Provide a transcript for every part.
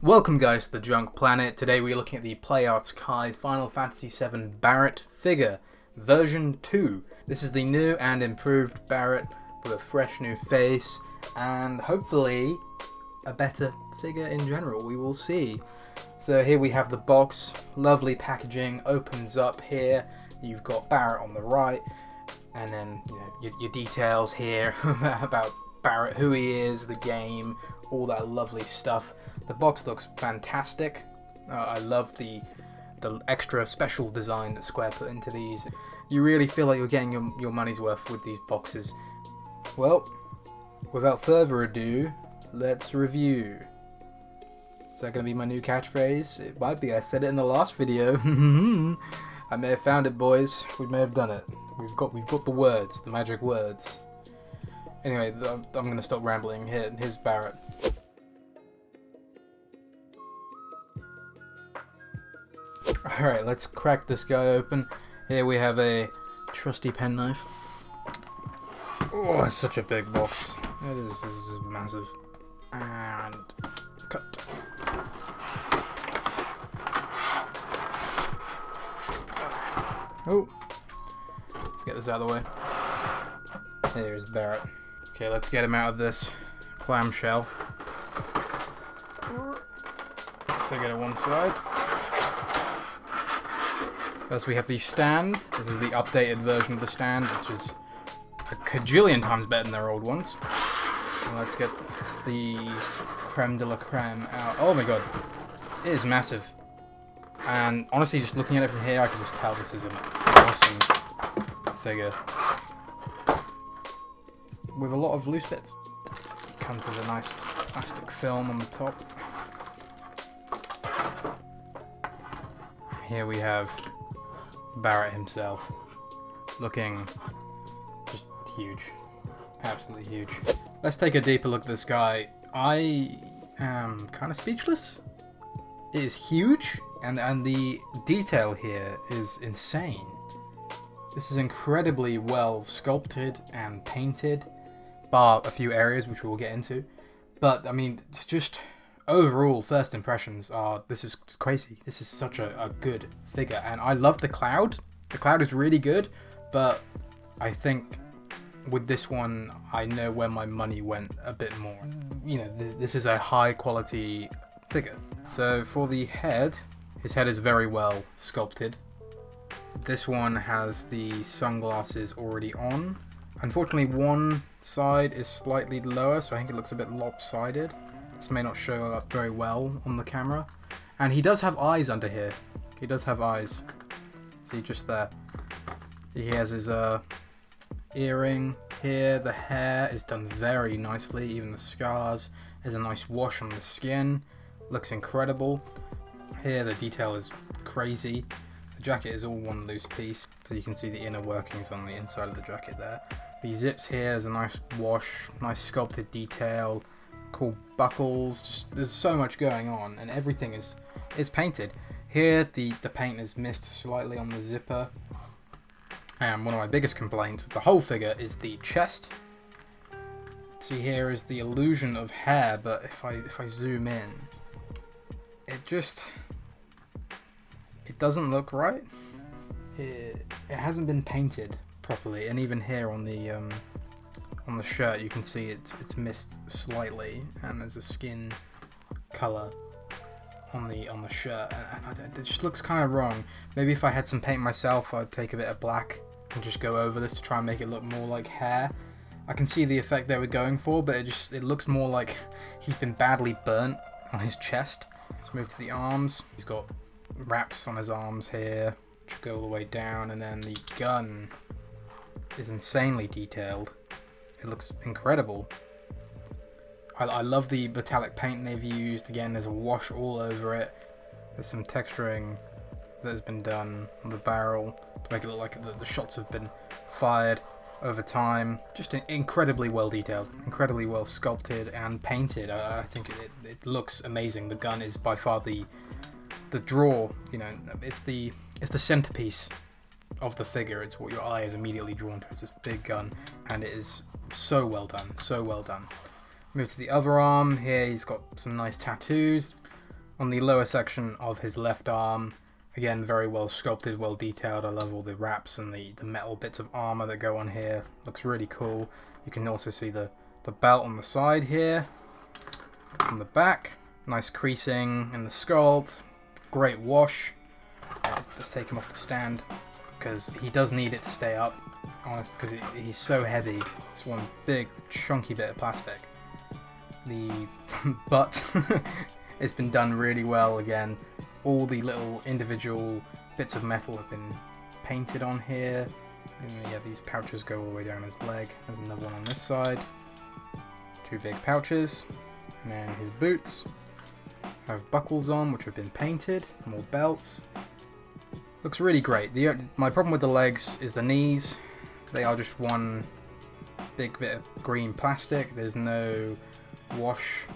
Welcome guys to the Junk Planet. Today we're looking at the PlayArts Kai Final Fantasy VII Barret figure, version 2. This is the new and improved Barret with a fresh new face and hopefully a better figure in general. We will see. So here we have the box, lovely packaging, opens up here. You've got Barret on the right and then your details here about Barret, who he is, the game, all that lovely stuff. The box looks fantastic. I love the extra special design that Square put into these. You really feel like you're getting your money's worth with these boxes. Well, without further ado, let's review. Is that going to be my new catchphrase? It might be. I said it in the last video. I may have found it, boys. We may have done it. We've got the words, the magic words. Anyway, I'm going to stop rambling. Here's Barret. Alright, let's crack this guy open. Here we have a trusty penknife. Oh, it's such a big box. This is massive. And cut. Oh, let's get this out of the way. There's Barret. Okay, let's get him out of this clamshell. Figure to one side. First we have the stand. This is the updated version of the stand, which is a cajillion times better than their old ones. And let's get the creme de la creme out. Oh my god, it is massive. And honestly, just looking at it from here, I can just tell this is an awesome figure. With a lot of loose bits. It comes with a nice plastic film on the top. Here we have Barret himself, looking just huge, absolutely huge. Let's take a deeper look at this guy. I am kind of speechless. It is huge, and the detail here is insane. This is incredibly well sculpted and painted, bar a few areas which we will get into. But I mean, just overall, first impressions are, this is crazy. This is such a good figure, and I love the cloud. The cloud is really good, but I think with this one, I know where my money went a bit more. You know, this is a high quality figure. So for the head, his head is very well sculpted. This one has the sunglasses already on. Unfortunately, one side is slightly lower, so I think it looks a bit lopsided. This may not show up very well on the camera. And he does have eyes under here. He does have eyes. See, just there. He has his earring here. The hair is done very nicely. Even the scars. There's a nice wash on the skin. Looks incredible. Here the detail is crazy. The jacket is all one loose piece. So you can see the inner workings on the inside of the jacket there. The zips here is a nice wash. Nice sculpted detail. Cool buckles. Just, there's so much going on, and everything is painted. Here the paint is missed slightly on the zipper, and one of my biggest complaints with the whole figure is the chest. See, here is the illusion of hair, but if I zoom in, it doesn't look right. It hasn't been painted properly, and even here on the shirt you can see it's missed slightly, and there's a skin color on the shirt, and it just looks kind of wrong. Maybe if I had some paint myself, I'd take a bit of black and just go over this to try and make it look more like hair. I can see the effect they were going for, but it looks more like he's been badly burnt on his chest. Let's move to the arms. He's got wraps on his arms here, which go all the way down, and then the gun is insanely detailed. It looks incredible. I love the metallic paint they've used. Again, there's a wash all over it. There's some texturing that has been done on the barrel to make it look like the shots have been fired over time. Just incredibly well detailed, incredibly well sculpted and painted. I think it looks amazing. The gun is by far the draw. You know, it's the centerpiece of the figure. It's what your eye is immediately drawn to. It's this big gun, and it is so well done, so well done. Move to the other arm. Here he's got some nice tattoos. On the lower section of his left arm, again, very well sculpted, well detailed. I love all the wraps and the metal bits of armor that go on here. Looks really cool. You can also see the belt on the side here. On the back, nice creasing in the sculpt. Great wash. Let's take him off the stand because he does need it to stay up. Honest, because he's so heavy. It's one big chunky bit of plastic. The butt, it's been done really well again. All the little individual bits of metal have been painted on here. And yeah, these pouches go all the way down his leg. There's another one on this side. Two big pouches. And then his boots have buckles on, which have been painted. More belts. Looks really great. My problem with the legs is the knees. They are just one big bit of green plastic. There's no wash,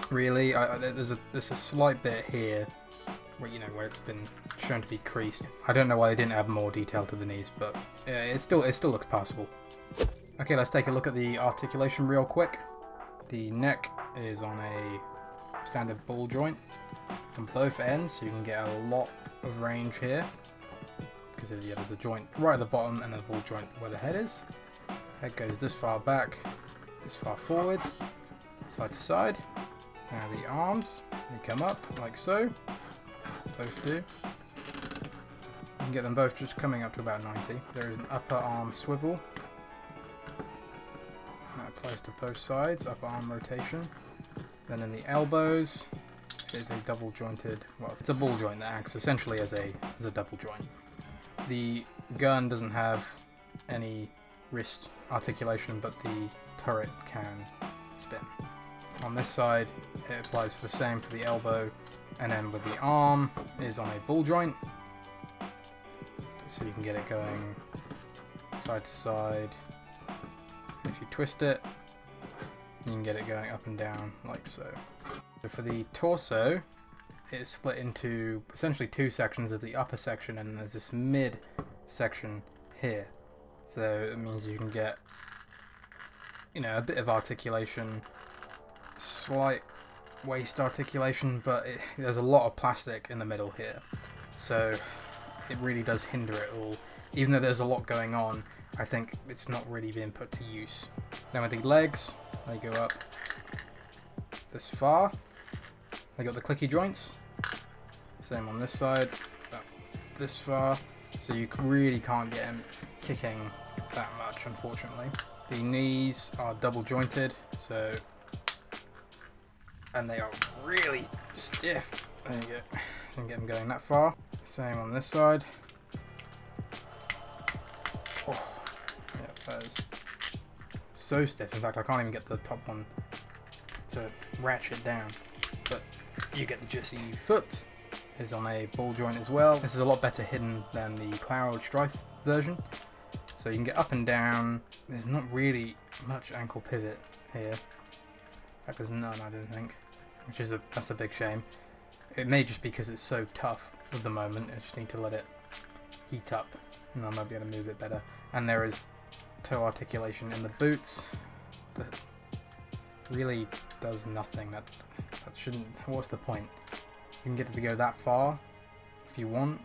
really. There's a slight bit here where it's been shown to be creased. I don't know why they didn't add more detail to the knees, but it still looks passable. Okay, let's take a look at the articulation real quick. The neck is on a standard ball joint on both ends, so you can get a lot of range here. Because there's a joint right at the bottom and a ball joint where the head is. Head goes this far back, this far forward, side to side. Now the arms, they come up like so. Both do. You can get them both just coming up to about 90. There is an upper arm swivel. That applies to both sides, upper arm rotation. Then in the elbows, is a double jointed, well, it's a ball joint that acts essentially as a double joint. The gun doesn't have any wrist articulation, but the turret can spin. On this side, it applies for the same for the elbow, and then with the arm is on a ball joint, so you can get it going side to side. If you twist it, you can get it going up and down like so. So for the torso, it's split into essentially two sections. There's the upper section and there's this mid section here. So it means you can get, a bit of articulation, slight waist articulation, but there's a lot of plastic in the middle here. So it really does hinder it all. Even though there's a lot going on, I think it's not really being put to use. Then with the legs, they go up this far. They got the clicky joints. Same on this side, up this far. So you really can't get him kicking that much, unfortunately. The knees are double jointed, and they are really stiff. There you go. Didn't get them going that far. Same on this side. Oh, yeah, that is so stiff. In fact, I can't even get the top one to ratchet down. But you get the gist. The foot is on a ball joint as well. This is a lot better hidden than the Cloud Strife version. So you can get up and down. There's not really much ankle pivot here. In fact, there's none, I don't think. That's a big shame. It may just be because it's so tough at the moment. I just need to let it heat up, and I might be able to move it better. And there is toe articulation in the boots that really does nothing. That shouldn't. What's the point? You can get it to go that far if you want.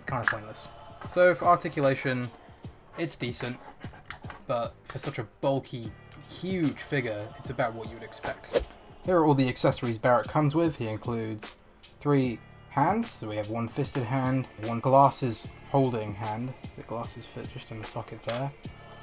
Kind of pointless. So for articulation, it's decent, but for such a bulky, huge figure, it's about what you would expect. Here are all the accessories Barret comes with. He includes 3 hands, so we have one fisted hand, one glasses holding hand, the glasses fit just in the socket there,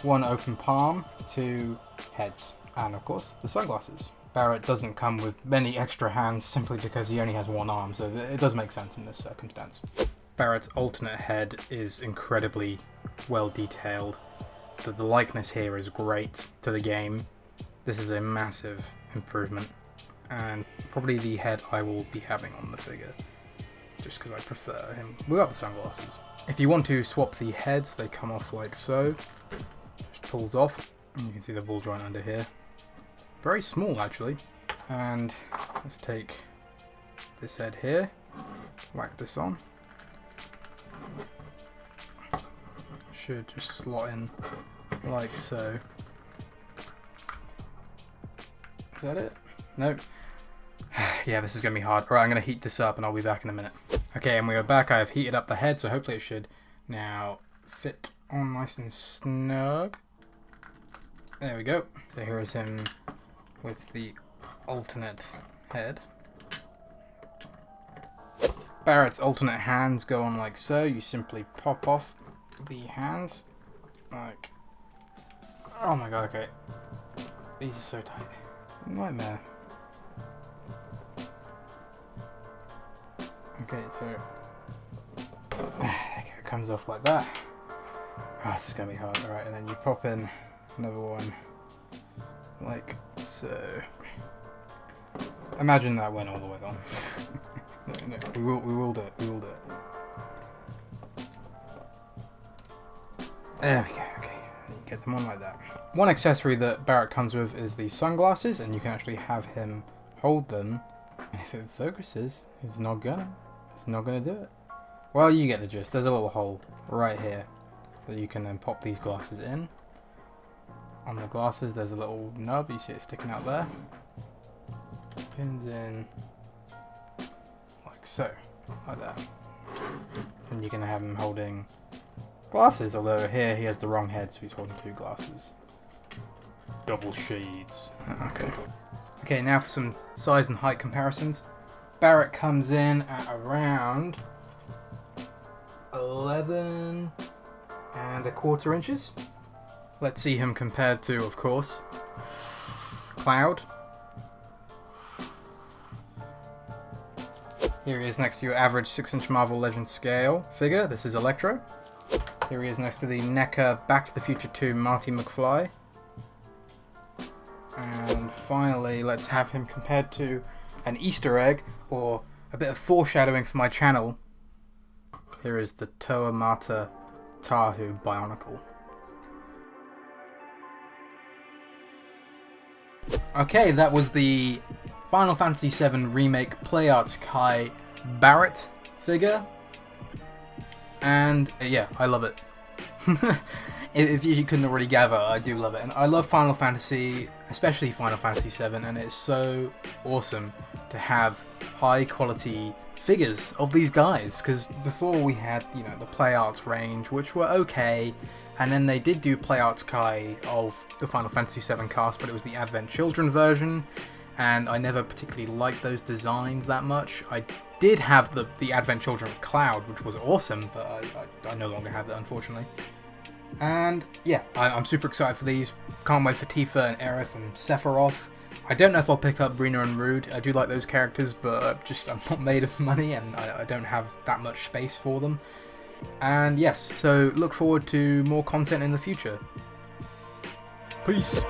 one open palm, 2 heads, and of course the sunglasses. Barret doesn't come with many extra hands simply because he only has one arm, so it does make sense in this circumstance. Barret's alternate head is incredibly well detailed. The likeness here is great to the game. This is a massive improvement, and probably the head I will be having on the figure, just because I prefer him without the sunglasses. If you want to swap the heads, they come off like so. Just pulls off, and you can see the ball joint under here. Very small actually. And let's take this head here, whack this on. Should just slot in like so. Is that it? Nope. Yeah, this is going to be hard. Alright, I'm going to heat this up and I'll be back in a minute. Okay, and we are back. I have heated up the head, so hopefully it should now fit on nice and snug. There we go. So here is him with the alternate head. Barret's alternate hands go on like so. You simply pop off the hands. Like... Oh my god, okay. These are so tight. Nightmare. Okay, so... Okay, it comes off like that. Oh, this is going to be hard. Alright, and then you pop in another one. Like so. Imagine that went all the way on. No, we will do it. We will do it. There we go. Okay, you get them on like that. One accessory that Barret comes with is the sunglasses, and you can actually have him hold them. And if it focuses, it's not gonna do it. Well, you get the gist. There's a little hole right here that you can then pop these glasses in. On the glasses, there's a little nub. You see it sticking out there. Pins in like so, like that. And you can have him holding glasses, although here he has the wrong head, so he's holding two glasses. Double shades. Okay. Okay, now for some size and height comparisons. Barret comes in at around 11¼ inches. Let's see him compared to, of course, Cloud. Here he is next to your average 6-inch Marvel Legends scale figure. This is Electro. Here he is next to the NECA Back to the Future 2 Marty McFly. And finally, let's have him compared to an Easter egg, or a bit of foreshadowing for my channel. Here is the Toa Mata Tahu Bionicle. Okay, that was the Final Fantasy VII Remake PlayArts Kai Barret figure. And yeah, I love it. If you couldn't already gather, I do love it. And I love Final Fantasy, especially Final Fantasy VII, and it's so awesome to have high quality figures of these guys, because before we had, you know, the PlayArts range, which were okay, and then they did do PlayArts Kai of the Final Fantasy VII cast, but it was the Advent Children version, and I never particularly liked those designs that much. I did have the Advent Children Cloud, which was awesome, but I no longer have that, unfortunately. And yeah, I'm super excited for these. Can't wait for Tifa and Aerith and Sephiroth. I don't know if I'll pick up Brina and Rude. I do like those characters, but I'm not made of money, and I don't have that much space for them. And yes, so look forward to more content in the future. Peace.